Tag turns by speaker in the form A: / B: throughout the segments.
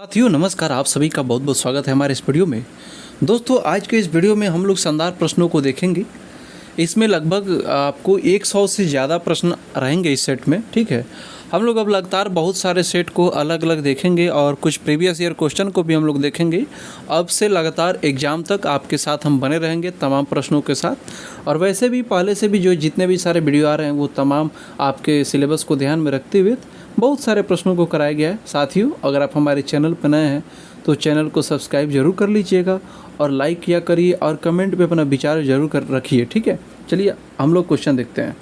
A: साथियों नमस्कार, आप सभी का बहुत बहुत स्वागत है हमारे इस वीडियो में। दोस्तों आज के इस वीडियो में हम लोग शानदार प्रश्नों को देखेंगे। इसमें लगभग आपको 100 से ज़्यादा प्रश्न रहेंगे इस सेट में। ठीक है, हम लोग अब लगातार बहुत सारे सेट को अलग अलग देखेंगे और कुछ प्रीवियस ईयर क्वेश्चन को भी हम लोग देखेंगे। अब से लगातार एग्ज़ाम तक आपके साथ हम बने रहेंगे तमाम प्रश्नों के साथ। और वैसे भी पहले से भी जो जितने भी सारे वीडियो आ रहे हैं वो तमाम आपके सिलेबस को ध्यान में रखते हुए बहुत सारे प्रश्नों को कराया गया है। साथियों अगर आप हमारे चैनल पर नए हैं तो चैनल को सब्सक्राइब जरूर कर लीजिएगा और लाइक किया करिए और कमेंट पे अपना विचार जरूर कर रखिए। ठीक है, चलिए हम लोग क्वेश्चन देखते हैं।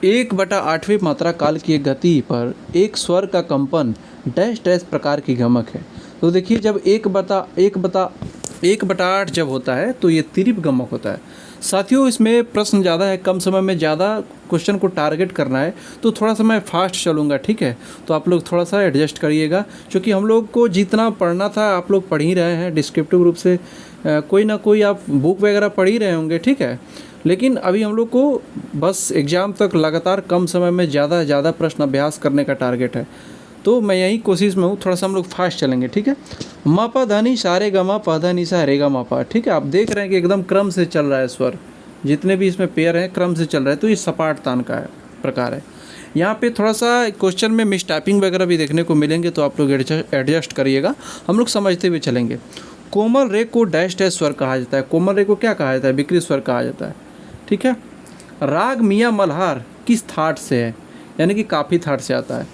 A: 1/8वीं मात्रा काल की गति पर एक स्वर का कंपन डैश डैश प्रकार की गमक है। तो देखिए जब 1/8 जब होता है तो ये तीव्र गमक होता है। साथियों इसमें प्रश्न ज़्यादा है, कम समय में ज़्यादा क्वेश्चन को टारगेट करना है तो थोड़ा सा मैं फास्ट चलूँगा। ठीक है, तो आप लोग थोड़ा सा एडजस्ट करिएगा क्योंकि हम लोग को जितना पढ़ना था आप लोग पढ़ ही रहे हैं डिस्क्रिप्टिव रूप से। कोई ना कोई आप बुक वगैरह पढ़ ही रहे होंगे। ठीक है, लेकिन अभी हम लोग को बस एग्ज़ाम तक लगातार कम समय में ज़्यादा प्रश्न अभ्यास करने का टारगेट है। तो मैं यही कोशिश में हूँ, थोड़ा सा हम लोग फास्ट चलेंगे। ठीक है, मा पा धा नी सा रे गा मा पा धा नी सा रे गा मा पा। ठीक है, आप देख रहे हैं कि एकदम क्रम से चल रहा है स्वर, जितने भी इसमें पेयर हैं क्रम से चल रहा है। तो ये सपाट तान का प्रकार है। यहाँ पे थोड़ा सा क्वेश्चन में मिस टाइपिंग वगैरह भी देखने को मिलेंगे तो आप लोग एडजस्ट करिएगा, हम लोग समझते हुए चलेंगे। कोमल रे को डैश डैश स्वर कहा जाता है। कोमल रे को क्या कहा जाता है? विकृत स्वर कहा जाता है। ठीक है, राग मियाँ मल्हार किस थाट से है? यानी कि काफ़ी थाट से आता है।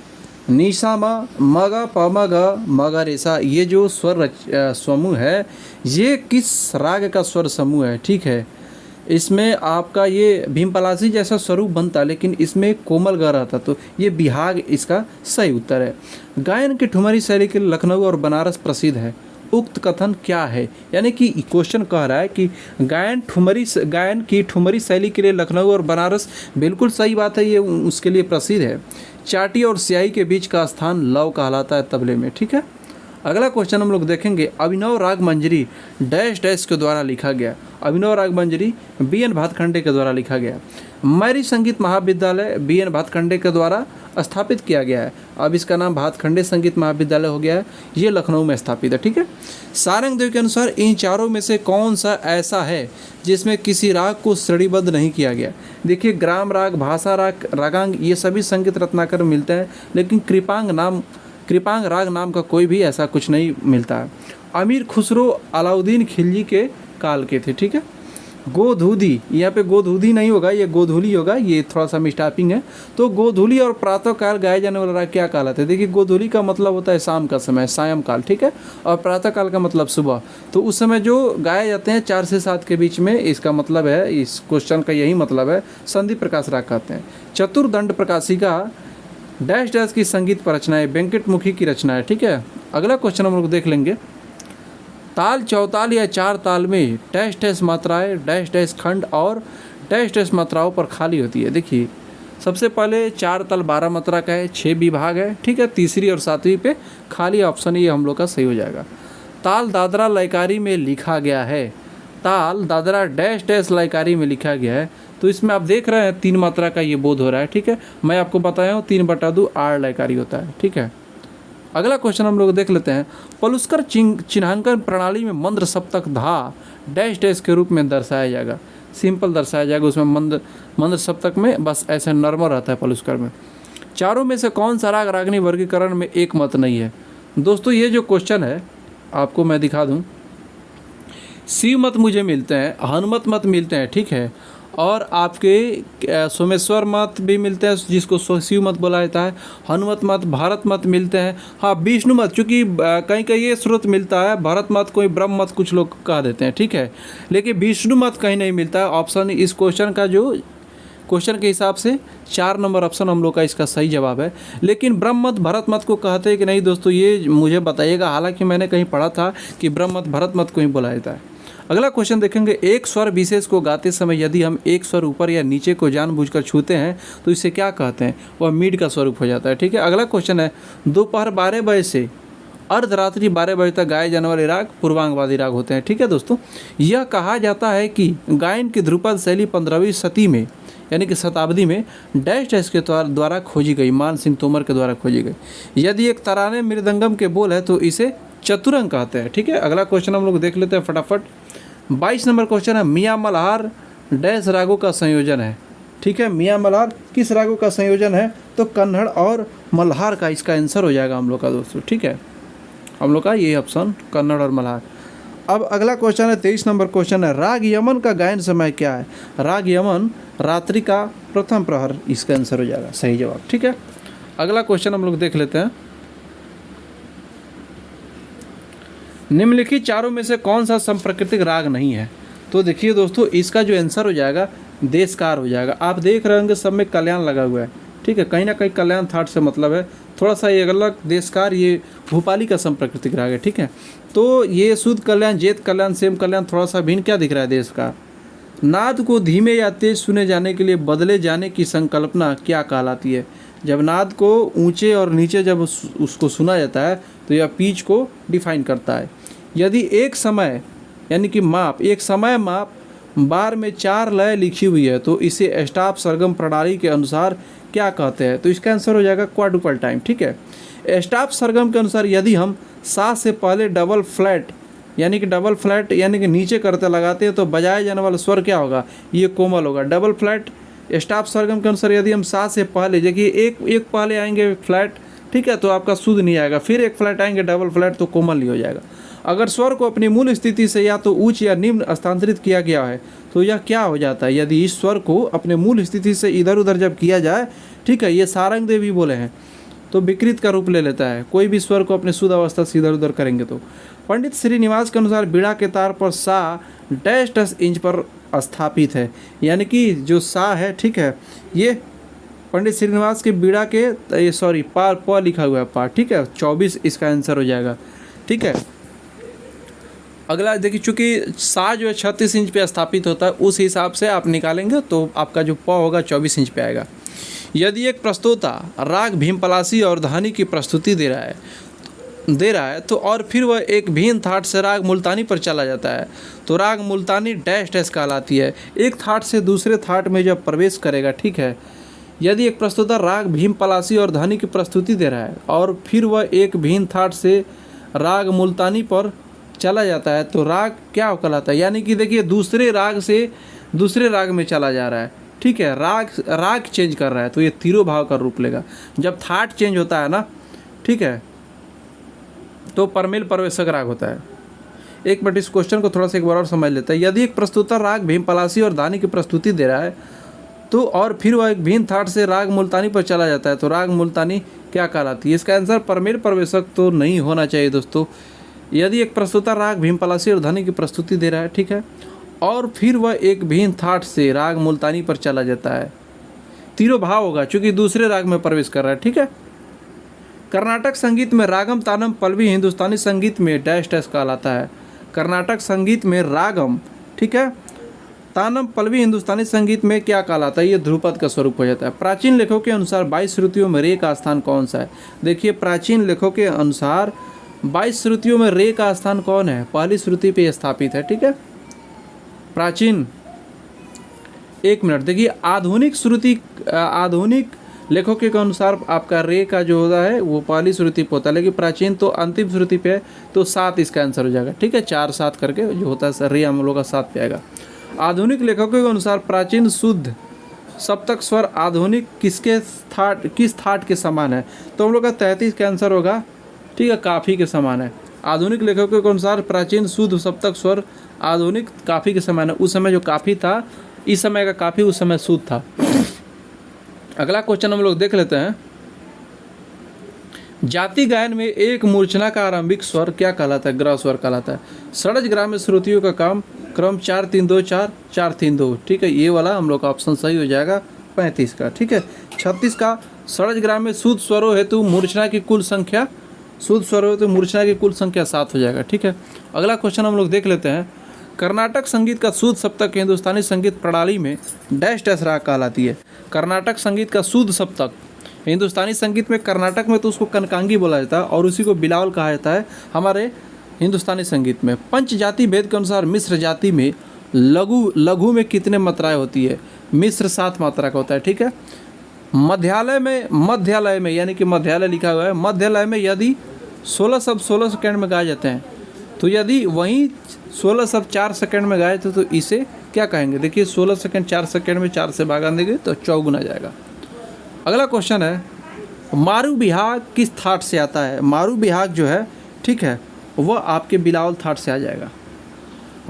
A: निशा मा मगा पमगा मगा रेसा, ये जो स्वर समूह है ये किस राग का स्वर समूह है? ठीक है, इसमें आपका ये भीमपलासी जैसा स्वरूप बनता लेकिन इसमें कोमल ग रहता, तो ये बिहाग इसका सही उत्तर है। गायन की ठुमरी शैली के लिए लखनऊ और बनारस प्रसिद्ध है। उक्त कथन क्या है? यानी कि क्वेश्चन कह रहा है कि गायन की ठुमरी शैली के लिए लखनऊ और बनारस, बिल्कुल सही बात है, ये उसके लिए प्रसिद्ध है। चाटी और स्याही के बीच का स्थान लव कहलाता है तबले में। ठीक है, अगला क्वेश्चन हम लोग देखेंगे। अभिनव राग मंजरी डैश डैश के द्वारा लिखा गया। अभिनव राग मंजरी बी.एन. भातखंडे के द्वारा लिखा गया। मैरी संगीत महाविद्यालय बी.एन. भातखंडे के द्वारा स्थापित किया गया है। अब इसका नाम भातखंडे संगीत महाविद्यालय हो गया है, ये लखनऊ में स्थापित है। ठीक है, सारंगदेव के अनुसार इन चारों में से कौन सा ऐसा है जिसमें किसी राग को श्रेणीबद्ध नहीं किया गया? देखिए ग्राम राग, भाषा राग, रागांग ये सभी संगीत रत्नाकर में मिलते हैं लेकिन कृपांग राग नाम का कोई भी ऐसा कुछ नहीं मिलता है। अमीर खुसरो अलाउद्दीन खिलजी के काल के थे। ठीक है, गोधूली, यहाँ पे गोधूली नहीं होगा, ये गोधूली होगा, ये थोड़ा सा मिस्टाइपिंग है। तो गोधूली और प्रातःकाल गाए जाने वाला राग क्या कहलाते हैं? देखिए गोधूली का मतलब होता है शाम का समय, सायंकाल। ठीक है, और प्रातःकाल का मतलब सुबह। तो उस समय जो गाए जाते हैं 4 से 7 के बीच में, इसका मतलब है, इस क्वेश्चन का यही मतलब है, संधि प्रकाश राग कहते हैं। चतुर्दंड प्रकाशिका डैश डैश की संगीत पर रचना है, वेंकटमुखी की रचना है। ठीक है, अगला क्वेश्चन हम लोग देख लेंगे। ताल चौताल या 4 ताल में डैश डैश मात्राएं डैश डैश खंड और डैश डैश मात्राओं पर खाली होती है। देखिए सबसे पहले 4 ताल 12 मात्रा का है, 6 विभाग है। ठीक है, तीसरी और 7वीं पे खाली ऑप्शन ये हम लोग का सही हो जाएगा। ताल दादरा लयकारी में लिखा गया है। ताल दादरा डैश डैश लयकारी में लिखा गया है। तो इसमें आप देख रहे हैं 3 मात्रा का ये बोध हो रहा है। ठीक है, मैं आपको बताया हूँ 3/2 आड़ लयकारी होता है। ठीक है, अगला क्वेश्चन हम लोग देख लेते हैं। पलुस्कर चिन्हांकन प्रणाली में मंद्र सप्तक धा डैश डैश के रूप में दर्शाया जाएगा। सिंपल दर्शाया जाएगा, उसमें मंद्र सप्तक में बस ऐसे नॉर्मल रहता है पलुस्कर में। चारों में से कौन सा राग रागनी वर्गीकरण में एक मत नहीं है? दोस्तों ये जो क्वेश्चन है आपको मैं दिखा दूँ। शिव मत मुझे मिलते हैं, हनुमत मत मिलते हैं। ठीक है, और आपके सोमेश्वर मत भी मिलते हैं जिसको शिव मत बोला जाता है। हनुमत मत, भारत मत मिलते हैं। हाँ, विष्णु मत, चूँकि कहीं कहीं ये स्रोत मिलता है, भारत मत कोई ब्रह्म मत कुछ लोग कह देते हैं। ठीक है, लेकिन विष्णु मत कहीं नहीं मिलता है। ऑप्शन इस क्वेश्चन का जो क्वेश्चन के हिसाब से 4 नंबर ऑप्शन हम लोग का इसका सही जवाब है। लेकिन ब्रह्म मत भरत मत को कहते हैं कि नहीं दोस्तों, ये मुझे बताइएगा। हालांकि मैंने कहीं पढ़ा था कि ब्रह्म मत भरत मत को ही बोला जाता है। अगला क्वेश्चन देखेंगे। एक स्वर विशेष को गाते समय यदि हम एक स्वर ऊपर या नीचे को जानबूझकर छूते हैं तो इसे क्या कहते हैं? वह मीड का स्वरूप हो जाता है। ठीक है, अगला क्वेश्चन है। दोपहर 12 बजे से अर्धरात्रि 12 बजे तक गाए जाने वाले राग पूर्वांगवादी राग होते हैं। ठीक है दोस्तों, यह कहा जाता है कि गायन की ध्रुपद शैली 15वीं शती में यानी कि शताब्दी में डैश डैश के द्वारा खोजी गई, मान सिंह तोमर के द्वारा खोजी गई। यदि एक तराने मृदंगम के बोल है तो इसे चतुरंग कहते हैं। ठीक है, अगला क्वेश्चन हम लोग देख लेते हैं फटाफट। 22 नंबर क्वेश्चन है, मियाँ मल्हार डैश रागों का संयोजन है। ठीक है, मियाँ मल्हार किस रागों का संयोजन है? तो कन्नड़ और मल्हार का इसका आंसर हो जाएगा हम लोग का दोस्तों। ठीक है, हम लोग का ये ऑप्शन कन्नड़ और मल्हार। अब अगला क्वेश्चन है 23 नंबर क्वेश्चन है, राग यमन का गायन समय क्या है? राग यमन रात्रि का प्रथम प्रहर इसका आंसर हो जाएगा सही जवाब। ठीक है, अगला क्वेश्चन हम लोग देख लेते हैं, निम्नलिखित चारों में से कौन सा संप्राकृतिक राग नहीं है? तो देखिए दोस्तों, इसका जो आंसर हो जाएगा देशकार हो जाएगा। आप देख रहे होंगे सब में कल्याण लगा हुआ है। ठीक है, कहीं ना कहीं कल्याण थाट से मतलब है, थोड़ा सा ये अलग देशकार, ये भूपाली का संप्राकृतिक राग है। ठीक है, तो ये शुद्ध कल्याण, जेत कल्याण, सेम कल्याण थोड़ा सा भिन्न क्या दिख रहा है देश का? नाद को धीमे या तेज सुने जाने के लिए बदले जाने की संकल्पना क्या कहलाती है? जब नाद को ऊंचे और नीचे जब उसको सुना जाता है तो यह पिच को डिफाइन करता है। यदि एक समय यानी कि माप, एक समय माप बार में 4 लय लिखी हुई है तो इसे स्टॉप सरगम प्रणाली के अनुसार क्या कहते हैं? तो इसका आंसर हो जाएगा क्वाड्रुपल टाइम। ठीक है, स्टॉप सरगम के अनुसार यदि हम सा से पहले डबल फ्लैट यानी कि नीचे करते लगाते हैं तो बजाए जाने वाला स्वर क्या होगा? ये कोमल होगा। डबल फ्लैट स्टॉप सरगम के अनुसार यदि हम सा से पहले, देखिए एक पहले आएंगे फ्लैट, ठीक है, तो आपका शुद्ध नहीं आएगा, फिर एक फ्लैट आएंगे डबल फ्लैट तो कोमल नहीं हो जाएगा। अगर स्वर को अपनी मूल स्थिति से या तो उच्च या निम्न स्थानांतरित किया गया है तो यह क्या हो जाता है? यदि इस स्वर को अपने मूल स्थिति से इधर उधर जब किया जाए, ठीक है, ये सारंग देव भी बोले हैं, तो विकृत का रूप ले लेता है। कोई भी स्वर को अपने शुद्ध अवस्था से इधर उधर करेंगे तो। पंडित श्रीनिवास के अनुसार बीड़ा के तार पर सा डैश डैश इंच पर स्थापित है, यानी कि जो सा है, ठीक है, ये पंडित श्रीनिवास के बीड़ा के ये सॉरी प लिखा हुआ है पा, ठीक है, 24 इसका आंसर हो जाएगा। ठीक है, अगला देखिए, चूँकि सा जो है 36 इंच पे स्थापित होता है, उस हिसाब से आप निकालेंगे तो आपका जो प होगा 24 इंच पे आएगा। यदि एक प्रस्तोता राग भीमपलासी और धानी की प्रस्तुति दे रहा है तो और फिर वह एक भिन्न थाट से राग मुल्तानी पर चला जाता है तो राग मुल्तानी डैश डैश कहलाती है। एक थाट से दूसरे थाट में जब प्रवेश करेगा, ठीक है, यदि एक प्रस्तोता राग भीमपलासी और धानी की प्रस्तुति दे रहा है और फिर वह एक भिन्न थाट से राग मुल्तानी पर चला जाता है तो राग क्या कहलाता है? यानी कि देखिए दूसरे राग से दूसरे राग में चला जा रहा है। ठीक है, राग चेंज कर रहा है तो ये तिरोभाव का रूप लेगा। जब थाट चेंज होता है ना, ठीक है, तो परमेल प्रवेशक राग होता है। एक मिनट इस क्वेश्चन को थोड़ा सा एक बार और समझ लेते हैं। यदि एक प्रस्तुता राग भीमपलासी और धानी की प्रस्तुति दे रहा है तो और फिर वह एक भिन्न थाट से राग मुल्तानी पर चला जाता है तो राग मुल्तानी क्या कहलाती है? इसका आंसर परमेल प्रवेशक तो नहीं होना चाहिए दोस्तों। यदि एक प्रस्तुता राग भीमपलासी और धानी की प्रस्तुति दे रहा है, ठीक है, और फिर वह एक भिन्न थाट से राग मुल्तानी पर चला जाता है, तिरोभाव होगा क्योंकि दूसरे राग में प्रवेश कर रहा है। ठीक है, कर्नाटक संगीत में रागम तानम पल्लवी हिंदुस्तानी संगीत में डैश डैश कहलाता है। कर्नाटक संगीत में रागम, ठीक है, तानम पल्लवी हिंदुस्तानी संगीत में क्या कहलाता है? ये ध्रुपद का स्वरूप हो जाता है। प्राचीन लेखों के अनुसार 22 श्रुतियों में रे का स्थान कौन सा है? देखिए, प्राचीन लेखों के अनुसार 22 श्रुतियों में रे का स्थान कौन है? पहली श्रुति पे स्थापित है। ठीक है, प्राचीन, एक मिनट देखिए, आधुनिक लेखों के अनुसार आपका रे का जो होता है वो पहली श्रुति पे होता है, लेकिन प्राचीन तो अंतिम श्रुति पे है तो 7 इसका आंसर हो जाएगा। ठीक है, 4 7 करके जो होता है रे हम लोग का 7 पे आएगा। आधुनिक लेखकों के अनुसार प्राचीन शुद्ध सप्तक स्वर आधुनिक किस थाट के समान है? तो हम लोग का 33 का आंसर होगा। ठीक है, काफ़ी के समान है। आधुनिक लेखकों के अनुसार प्राचीन शुद्ध सप्तक स्वर आधुनिक काफ़ी के समान है। उस समय जो काफ़ी था, इस समय का काफ़ी उस समय शुद्ध था। अगला क्वेश्चन हम लोग देख लेते हैं। जाति गायन में एक मूर्छना का आरंभिक स्वर क्या कहलाता है? ग्रह स्वर कहलाता है। षड्ज ग्राम्य श्रुतियों का क्रम 4 3 2 4 4 3 2। ठीक है, ये वाला हम लोग का ऑप्शन सही हो जाएगा 35 का। ठीक है, 36 का षड्ज ग्राम्य शुद्ध स्वरों हेतु मूर्छना की कुल संख्या 7 हो जाएगा। ठीक है, अगला क्वेश्चन हम लोग देख लेते हैं। कर्नाटक संगीत का शुद्ध सप्तक हिंदुस्तानी संगीत प्रणाली में डैश डैश राग कहलाती है। कर्नाटक संगीत का शुद्ध सप्तक हिंदुस्तानी संगीत में कर्नाटक में तो उसको कनकांगी बोला जाता है और उसी को बिलावल कहा जाता है हमारे हिंदुस्तानी संगीत में। पंच जाति भेद के अनुसार मिश्र जाति में लघु में कितने मात्राएं होती है? मिश्र 7 मात्रा का होता है, ठीक है। मध्यालय में यानी कि मध्यालय लिखा हुआ है, मध्यालय में यदि 16 शब्द 16 सेकंड में गाए जाते हैं तो यदि वहीं 16 शब्द 4 सेकंड में गाए तो इसे क्या कहेंगे? देखिए 16 सेकंड 4 सेकंड में 4 से भागा देंगे तो 4 आ जाएगा। अगला क्वेश्चन है, मारू बिहाग किस थाट से आता है? मारू बिहाग जो है, ठीक है, वह आपके बिलावल थाट से आ जाएगा।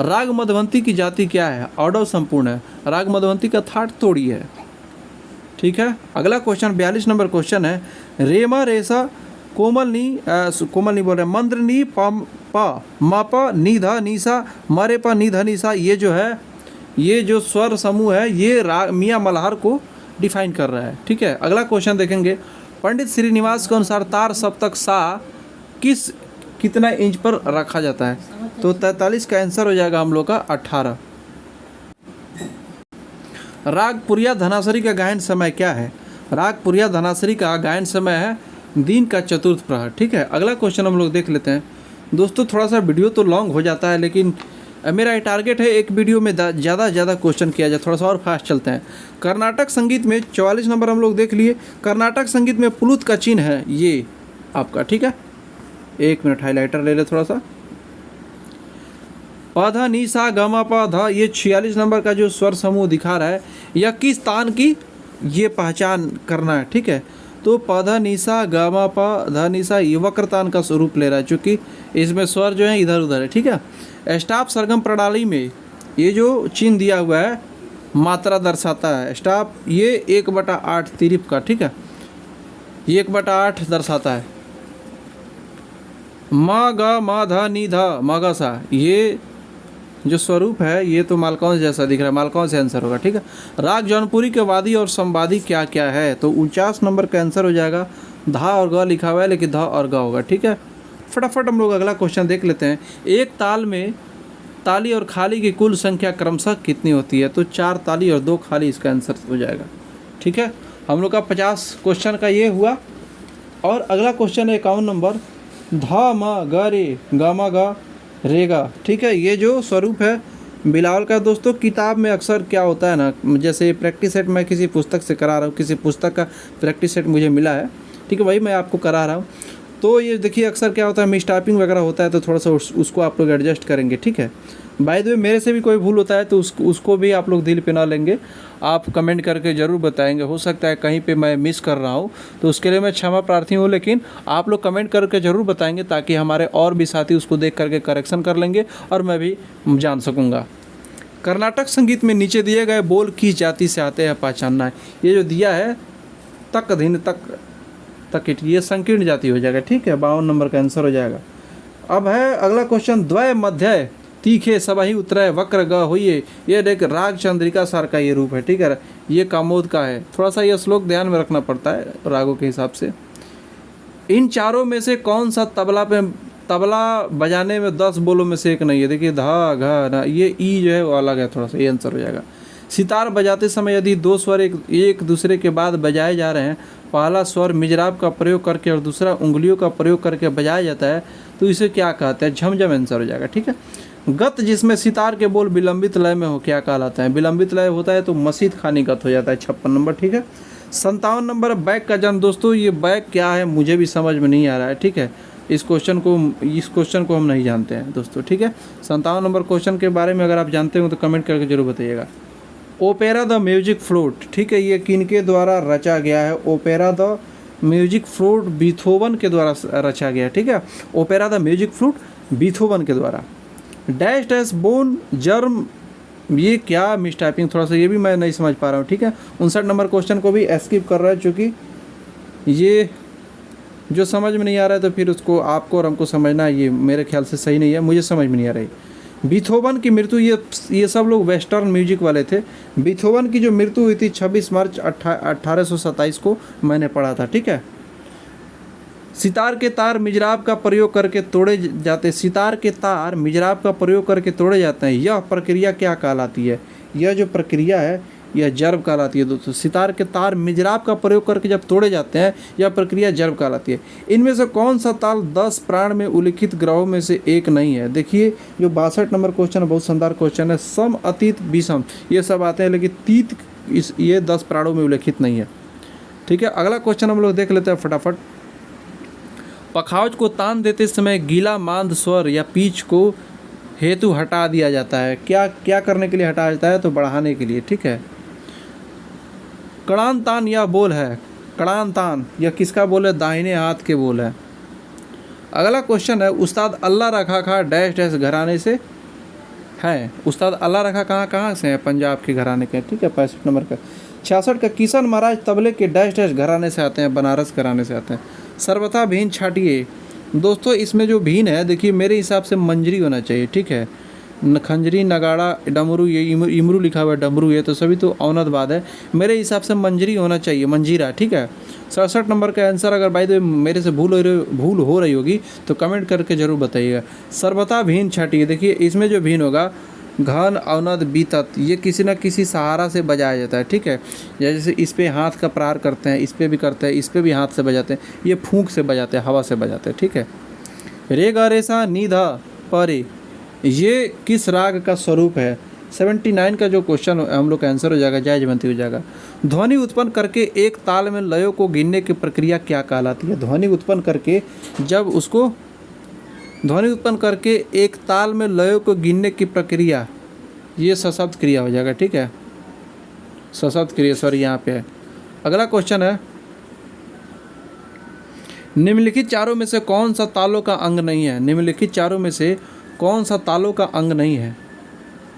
A: राग मधवंती की जाति क्या है? ऑडव संपूर्ण है। राग मधवंती का थाट तोड़ी है, ठीक है। अगला क्वेश्चन 42 नंबर क्वेश्चन है, रेमा रेसा कोमल नी बोल रहे, मंद्र नी प म प नी ध नीसा मरे प नी ध नीसा, ये जो है, ये जो स्वर समूह है ये राग मियाँ मल्हार को डिफाइन कर रहा है, ठीक है। अगला क्वेश्चन देखेंगे, पंडित श्रीनिवास के अनुसार तार सप्तक सा कितना इंच पर रखा जाता है? तो 43 का आंसर हो जाएगा हम लोग का 18। राग पुरिया धनासरी का गायन समय क्या है? राग पुरिया धनासरी का गायन समय है दिन का चतुर्थ प्रहर, ठीक है। अगला क्वेश्चन हम लोग देख लेते हैं। दोस्तों थोड़ा सा वीडियो तो लॉन्ग हो जाता है, लेकिन मेरा टारगेट है एक वीडियो में ज़्यादा क्वेश्चन किया जाए, थोड़ा सा और फास्ट चलते हैं। कर्नाटक संगीत में 44 नंबर हम लोग देख लिए। कर्नाटक संगीत में प्लुत का चिन्ह है ये आपका, ठीक है। 1 मिनट हाईलाइटर ले ले थोड़ा सा। पधा नी सा गमा प ध, ये 46 नंबर का जो स्वर समूह दिखा रहा है यह किस तान की ये पहचान करना है, ठीक है। तो पधा निशा गामा प ध निशा ये वक्रतान का स्वरूप ले रहा है, चूँकि इसमें स्वर जो है इधर उधर है, ठीक है। स्टाप सरगम प्रणाली में ये जो चिन्ह दिया हुआ है मात्रा दर्शाता है। स्टाप ये 1/8 तिरिप का, ठीक है, ये 1/8 दर्शाता है। म ग म ध नि ध म ग सा, ये जो स्वरूप है ये तो मालकौंस जैसा दिख रहा है, मालकौंस से आंसर होगा, ठीक है। राग जौनपुरी के वादी और संवादी क्या क्या है? तो 49 नंबर का आंसर हो जाएगा। धा और ग लिखा हुआ है लेकिन ध और ग होगा, ठीक है। फटाफट हम लोग अगला क्वेश्चन देख लेते हैं। एक ताल में ताली और खाली की कुल संख्या क्रमशः कितनी होती है? तो 4 ताली और 2 खाली इसका आंसर हो जाएगा, ठीक है। हम लोग का 50 क्वेश्चन का ये हुआ। और अगला क्वेश्चन है 51 नंबर, ध म ग रे ग म ग रेगा, ठीक है। ये जो स्वरूप है बिलावल का, दोस्तों किताब में अक्सर क्या होता है ना, जैसे प्रैक्टिस सेट मैं किसी पुस्तक से करा रहा हूँ, किसी पुस्तक का प्रैक्टिस सेट मुझे मिला है, ठीक है, वही मैं आपको करा रहा हूँ। तो ये देखिए अक्सर क्या होता है मिसटाइपिंग वगैरह होता है, तो थोड़ा सा उसको आप लोग एडजस्ट करेंगे, ठीक है। बाय द वे मेरे से भी कोई भूल होता है तो उसको भी आप लोग दिल पे ना लेंगे, आप कमेंट करके ज़रूर बताएंगे। हो सकता है कहीं पे मैं मिस कर रहा हूँ तो उसके लिए मैं क्षमा प्रार्थी हूँ, लेकिन आप लोग कमेंट करके ज़रूर बताएंगे ताकि हमारे और भी साथी उसको देख करके करेक्शन कर लेंगे और मैं भी जान सकूँगा। कर्नाटक संगीत में नीचे दिए गए बोल किस जाति से आते हैं पहचानना है। ये जो दिया है तक धिन तक ये संकीर्ण जाति हो जाएगा, ठीक है। 52 नंबर का आंसर हो जाएगा। अब है अगला क्वेश्चन, द्वय मध्य तीखे सबही उतरय वक्र ग होइए, ये देख राग चंद्रिका सार का ये रूप है, ठीक है। ये कामोद का है, थोड़ा सा ये श्लोक ध्यान में रखना पड़ता है रागों के हिसाब से। इन चारों में से कौन सा तबला बजाने में 10 बोलों में से एक नहीं है? देखिए धा घ ना, ये ई जो है वो अलग है, थोड़ा सा ये आंसर हो जाएगा। सितार बजाते समय यदि 2 स्वर एक दूसरे के बाद बजाए जा रहे हैं, पहला स्वर मिजराब का प्रयोग करके और दूसरा उंगलियों का प्रयोग करके बजाया जाता है, तो इसे क्या कहते हैं? झमझम आंसर हो जाएगा, ठीक है। गत जिसमें सितार के बोल विलंबित लय में हो क्या कहलाता है? विलंबित लय होता है तो मसीद खानी गत हो जाता है। 56 नंबर, ठीक है। 57 नंबर बैक का जन्म। दोस्तों ये बैक क्या है मुझे भी समझ में नहीं आ रहा है, ठीक है। इस क्वेश्चन को हम नहीं जानते हैं दोस्तों, ठीक है। 57 नंबर क्वेश्चन के बारे में अगर आप जानते हो तो कमेंट करके जरूर बताइएगा। ओपेरा द म्यूजिक फ्लूट, ठीक है, ये किनके द्वारा रचा गया है? Opera the music flute Beethoven के द्वारा रचा गया, ठीक है। Opera the music flute Beethoven के द्वारा। डैश डैश बोन जर्म, ये क्या मिसटाइपिंग, थोड़ा सा ये भी मैं नहीं समझ पा रहा हूँ, ठीक है। 59 नंबर क्वेश्चन को भी स्किप कर रहा है, चूँकि ये जो समझ में नहीं आ रहा है तो फिर उसको आपको और हमको समझना ये मेरे ख्याल से सही नहीं है, मुझे समझ में नहीं आ रही। बीथोवन की मृत्यु, ये सब लोग वेस्टर्न म्यूजिक वाले थे। बीथोवन की जो मृत्यु हुई थी 26 मार्च 1827 को मैंने पढ़ा था, ठीक है। सितार के तार मिजराब का प्रयोग करके तोड़े जाते, सितार के तार मिजराब का प्रयोग करके तोड़े जाते हैं, यह प्रक्रिया क्या कहलाती है? यह जो प्रक्रिया है यह जर्ब कहलाती है दोस्तों। सितार के तार मिजराब का प्रयोग करके जब तोड़े जाते हैं, यह प्रक्रिया जर्ब कहलाती है। इनमें से कौन सा ताल 10 प्राण में उल्लिखित ग्रहों में से एक नहीं है? देखिए जो 62 नंबर क्वेश्चन है, बहुत शानदार क्वेश्चन है। सम, अतीत, विषम ये सब आते हैं, लेकिन तीत ये 10 प्राणों में उल्लिखित नहीं है। ठीक है, अगला क्वेश्चन हम लोग देख लेते हैं फटाफट। पखावज को तान देते समय गीला मांद स्वर या पीछ को हेतु हटा दिया जाता है। क्या करने के लिए हटाया जाता है? तो बढ़ाने के लिए। ठीक है, कड़ान तान यह बोल है। कड़ान तान यह किसका बोल है? दाहिने हाथ के बोल है। अगला क्वेश्चन है, उस्ताद अल्लाह रखा खा डैश डैश घराने से है। उस्ताद अल्लाह रखा कहाँ से है? पंजाब के घराने के। ठीक है, 65 नंबर का। 66 का, किशन महाराज तबले के डैश डैश घराने से आते हैं, बनारस घराने से आते हैं। सर्वथा भीन छाटिए। दोस्तों इसमें जो भीन है, देखिए मेरे हिसाब से मंजरी होना चाहिए। ठीक है, खंजरी, नगाड़ा, डमरू, ये इमरू लिखा हुआ है, डमरू ये तो सभी तो औनद बाद है। मेरे हिसाब से मंजरी होना चाहिए, मंजीरा। ठीक है, 67 नंबर का आंसर। अगर भाई तो मेरे से भूल हो रही होगी तो कमेंट करके ज़रूर बताइएगा। सर्वथा भीन छाटिए। देखिए इसमें जो भीन होगा, घन, अवनद, बीतत, ये किसी न किसी सहारा से बजाया जाता है। ठीक है, जैसे इस पे हाथ का प्रहार करते हैं, इस पे भी करते हैं, इस पे भी हाथ से बजाते हैं, ये फूंक से बजाते हैं, हवा से बजाते हैं। ठीक है, रे गा रे सा नी धा परे, ये किस राग का स्वरूप है? 79 का जो क्वेश्चन हम लोग का आंसर हो जाएगा, जायजवंती हो जाएगा। ध्वनि उत्पन्न करके एक ताल में लयों को गिनने की प्रक्रिया क्या कहलाती है? ध्वनि उत्पन्न करके एक ताल में लयों को गिनने की प्रक्रिया, ये सशब्द क्रिया हो जाएगा। ठीक है, सशब्द क्रिया, सॉरी यहाँ पे है। अगला क्वेश्चन है, निम्नलिखित चारों में से कौन सा तालों का अंग नहीं है? निम्नलिखित चारों में से कौन सा तालों का अंग नहीं है?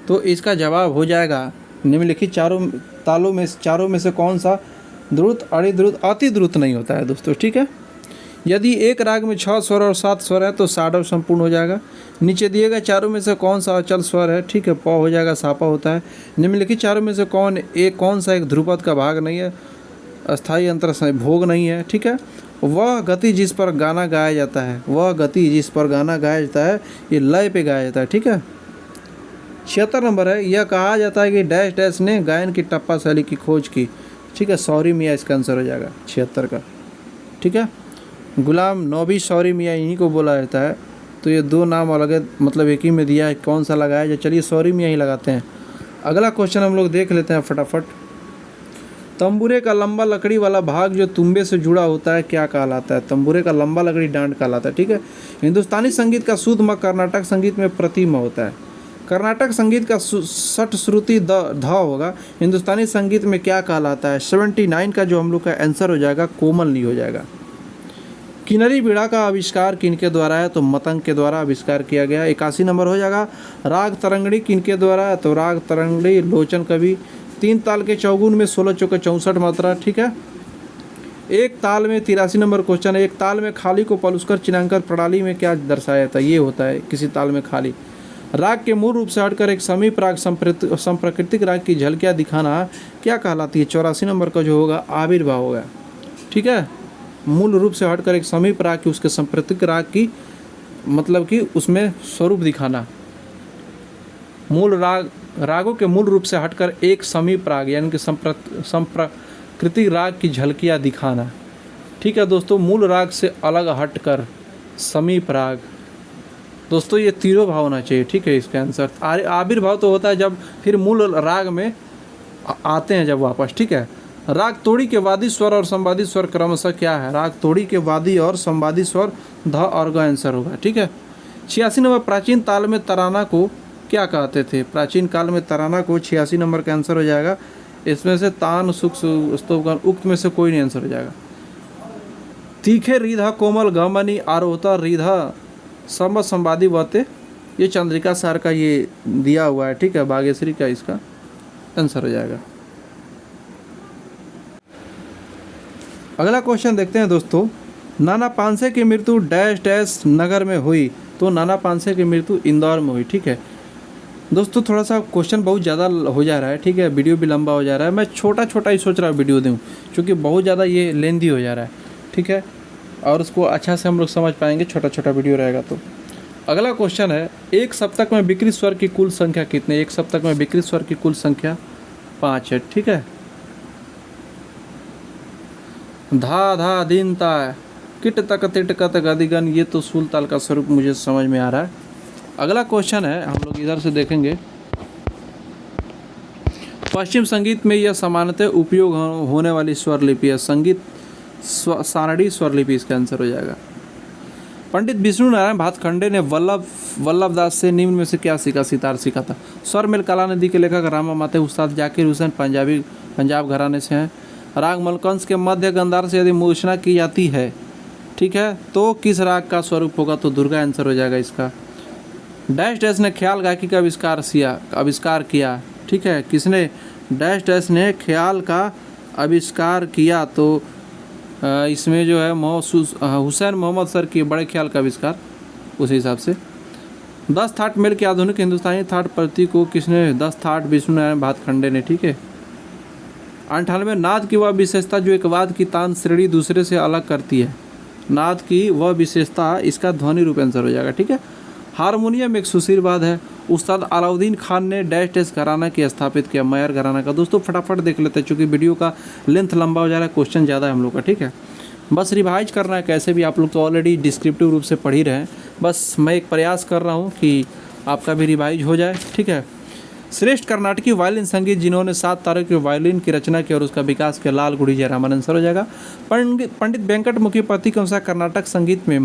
A: तो इसका जवाब हो जाएगा, निम्नलिखित चारों में से कौन सा द्रुत, अड़िद्रुत, अति द्रुत नहीं होता है दोस्तों। ठीक है, यदि एक राग में 6 स्वर और 7 स्वर है तो साडव संपूर्ण हो जाएगा। नीचे दिए गए चारों में से कौन सा अचल स्वर है? ठीक है, प हो जाएगा, सापा होता है। निम्नलिखित चारों में से कौन सा एक ध्रुपद का भाग नहीं है? अस्थाई अंतर भोग नहीं है। ठीक है, वह गति जिस पर गाना गाया जाता है, ये लय पे गाया जाता है। ठीक है, 76 नंबर है, यह कहा जाता है कि डैश डैश ने गायन की टप्पा शैली की खोज की। ठीक है, सौरी मियाँ इसका आंसर हो जाएगा 76 का। ठीक है, गुलाम नबी सौरी मियाँ इन्हीं को बोला जाता है। तो ये दो नाम अलग है, मतलब एक ही में दिया है, कौन सा लगाया जाए? चलिए सौरी मियाँ ही लगाते हैं। अगला क्वेश्चन हम लोग देख लेते हैं फटाफट। तंबूरे का लंबा लकड़ी वाला भाग जो तुम्बे से जुड़ा होता है क्या कहलाता है? तंबूरे का लंबा लकड़ी डांड कहलाता है। ठीक है, हिंदुस्तानी संगीत का शुद्ध म कर्नाटक संगीत में प्रतिम होता है। कर्नाटक संगीत का षट श्रुति ध होगा, हिंदुस्तानी संगीत में क्या कहलाता है? 79 का जो हम लोग का आंसर हो जाएगा कोमल नी हो जाएगा। किन्नरी बीड़ा का आविष्कार किनके द्वारा है? तो मतंग के द्वारा आविष्कार किया गया। 81 नंबर हो जाएगा। राग तरंगड़ी किनके द्वारा है? तो राग तरंगड़ी लोचन कवि। 3 ताल के चौगुन में 16 चौके 64 मात्रा। ठीक है, एक ताल में 83 नंबर क्वेश्चन है, एक ताल में खाली को पलुस्कर चिन्हांकन प्रणाली में क्या दर्शाया जाता है? ये होता है किसी ताल में खाली। राग के मूल रूप से हटकर एक समीप राग संप्राकृतिक राग की झलकियाँ दिखाना क्या कहलाती है? 84 नंबर का जो होगा आविर्भाव होगा। ठीक है, मूल रूप से हटकर एक समीप राग की, उसके संप्राकृतिक राग की, मतलब कि उसमें स्वरूप दिखाना। मूल रागों के मूल रूप से हटकर एक समीप राग यानी कि संप्राकृतिक राग की झलकियाँ दिखाना। ठीक है दोस्तों, मूल राग से अलग हटकर समीप राग। दोस्तों ये तीनों भाव होना चाहिए। ठीक है, इसका आंसर आविर्भाव तो होता है जब फिर मूल राग में आते हैं जब वापस। ठीक है, राग तोड़ी के वादी स्वर और संवादी स्वर क्रमशः क्या है? राग तोड़ी के वादी और संवादी स्वर ध और ग आंसर होगा। ठीक है, 86 नंबर, प्राचीन ताल में तराना को क्या कहते थे? प्राचीन काल में तराना को 86 नंबर का आंसर हो जाएगा। इसमें से तान, सुख, स्तोभगान, उक्त में से कोई नहीं आंसर हो जाएगा। तीखे रिधा कोमल गमनी आरोहता रिधा संबत संवादी वते, ये चंद्रिका सार का ये दिया हुआ है। ठीक है, बागेश्वरी का इसका आंसर हो जाएगा। अगला क्वेश्चन देखते हैं दोस्तों। नाना पानसे की मृत्यु डैश डैश नगर में हुई, तो नाना पानसे की मृत्यु इंदौर में हुई। ठीक है दोस्तों, थोड़ा सा क्वेश्चन बहुत ज़्यादा हो जा रहा है। ठीक है, वीडियो भी लंबा हो जा रहा है। मैं छोटा छोटा ही सोच रहा हूँ वीडियो दूँ, क्योंकि बहुत ज़्यादा ये लेंदी हो जा रहा है। ठीक है, और उसको अच्छा से हम लोग समझ पाएंगे, छोटा छोटा वीडियो रहेगा तो। अगला क्वेश्चन है, एक सप्तक में विकृत स्वर की कुल संख्या कितनी? एक सप्तक में विकृत स्वर की कुल संख्या 5 है, ठीक है। धा धा दिन ता किट तक तिट कत गदिगन, ये तो सूल ताल का स्वरूप मुझे समझ में आ रहा है। अगला क्वेश्चन है, हम लोग इधर से देखेंगे। पश्चिम संगीत में यह सामान्यतः उपयोग होने वाली स्वर लिपि है। संगीत सारणी स्वर लिपि इसका आंसर हो जाएगा। पंडित विष्णु नारायण भातखंडे ने वल्लभ दास से निम्न में से क्या सीखा? सितार सीखा था। स्वर मेल काला नदी के लेखक रामा माते उस्ताद जाकिर हुसैन पंजाब घराने से हैं। राग मलकंस के मध्य गंधार से यदि मूर्छना की जाती है, ठीक है, तो किस राग का स्वरूप होगा? तो दुर्गा आंसर हो जाएगा इसका। डैश डैश ने ख्याल गायकी का आविष्कार किया, ठीक है। किसने? डैश डैश ने ख्याल का आविष्कार किया। तो इसमें जो है हुसैन मोहम्मद सर की बड़े ख्याल का आविष्कार, उस हिसाब से। 10 थाट मेल की आधुनिक हिंदुस्तानी थाट प्रति को किसने? 10 थाट विष्णु नारायण भातखंडे ने, ठीक है। 98 नाद की वह विशेषता जो एक वाद्य की तान श्रेणी दूसरे से अलग करती है। नाद की वह विशेषता, इसका ध्वनि रूप आंसर हो जाएगा, ठीक है। हारमोनियम एक सुशील वाद्य है। उस्ताद अलाउद्दीन खान ने डैश डैश घराना की स्थापित किया? मयर घराना का। दोस्तों फटाफट देख लेते हैं, चूँकि वीडियो का लेंथ लंबा हो जा रहा है, क्वेश्चन ज़्यादा है हम लोग का, ठीक है। बस रिवाइज करना है कैसे भी, आप लोग तो ऑलरेडी डिस्क्रिप्टिव रूप से पढ़ ही रहे हैं, बस मैं एक प्रयास कर रहा हूँ कि आपका भी रिवाइज हो जाए, ठीक है। श्रेष्ठ कर्नाटकी वायलिन संगीत जिन्होंने 7 तारों के वायलिन की रचना की और उसका विकास किया? लालगुडी जयरामन आंसर हो जाएगा। पंडित वेंकट मुखीपति के अनुसार कर्नाटक संगीत में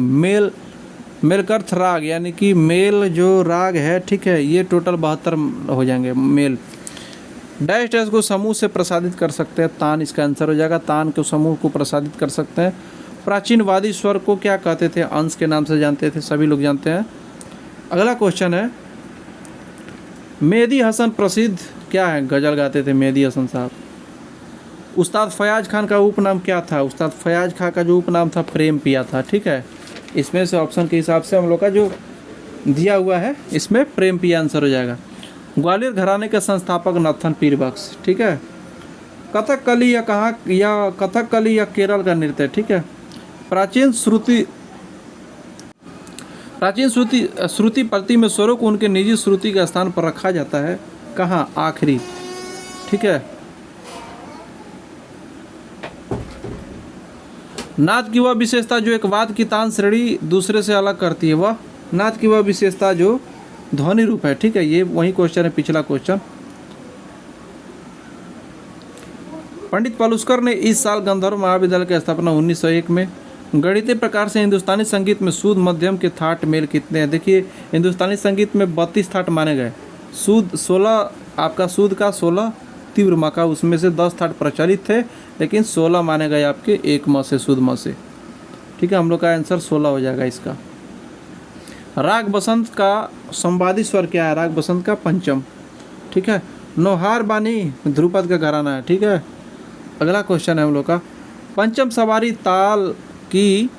A: मेलकर्थ राग, यानी कि मेल जो राग है, ठीक है, ये टोटल 72 हो जाएंगे मेल। डैश डैश को समूह से प्रसादित कर सकते हैं? तान इसका आंसर हो जाएगा। तान को समूह को प्रसादित कर सकते हैं। प्राचीन वादी स्वर को क्या कहते थे? अंश के नाम से जानते थे, सभी लोग जानते हैं। अगला क्वेश्चन है, मेहदी हसन प्रसिद्ध क्या है? गज़ल गाते थे मेहदी हसन साहब। उस्ताद फयाज खान का उपनाम क्या था? उस्ताद फयाज खान का जो उपनाम था प्रेम पिया था, ठीक है। इसमें से ऑप्शन के हिसाब से हम लोग का जो दिया हुआ है, इसमें प्रेम पिया आंसर हो जाएगा। ग्वालियर घराने के संस्थापक नथन पीर बख्श, ठीक है। कथकली कथकली या केरल का नृत्य, ठीक है। प्राचीन श्रुति प्रति में स्वरों को उनके निजी श्रुति के स्थान पर रखा जाता है? कहाँ? आखिरी, ठीक है। नाद की वह विशेषता जो एक वाद्य की तान श्रेणी दूसरे से अलग करती है? वह नाद की वह विशेषता जो ध्वनि रूप है, ठीक है। ये वही क्वेश्चन है, पिछला क्वेश्चन। पंडित पलुस्कर ने इस साल गंधर्व महाविद्यालय की स्थापना 1901 में। गणितीय प्रकार से हिंदुस्तानी संगीत में शुद्ध मध्यम के थाट मेल कितने हैं? देखिए हिंदुस्तानी संगीत में 32 थाट माने गए। शुद्ध 16, आपका शुद्ध का 16, तीव्र म का उसमें से 10 थाट प्रचलित थे, लेकिन 16 माने गए आपके एक म से, शुद्ध म से, ठीक है। हम लोग का आंसर 16 हो जाएगा इसका। राग बसंत का संवादी स्वर क्या है? राग बसंत का पंचम, ठीक है। नौहार बानी ध्रुपद का घराना है, ठीक है। अगला क्वेश्चन है हम लोग का, पंचम सवारी ताल की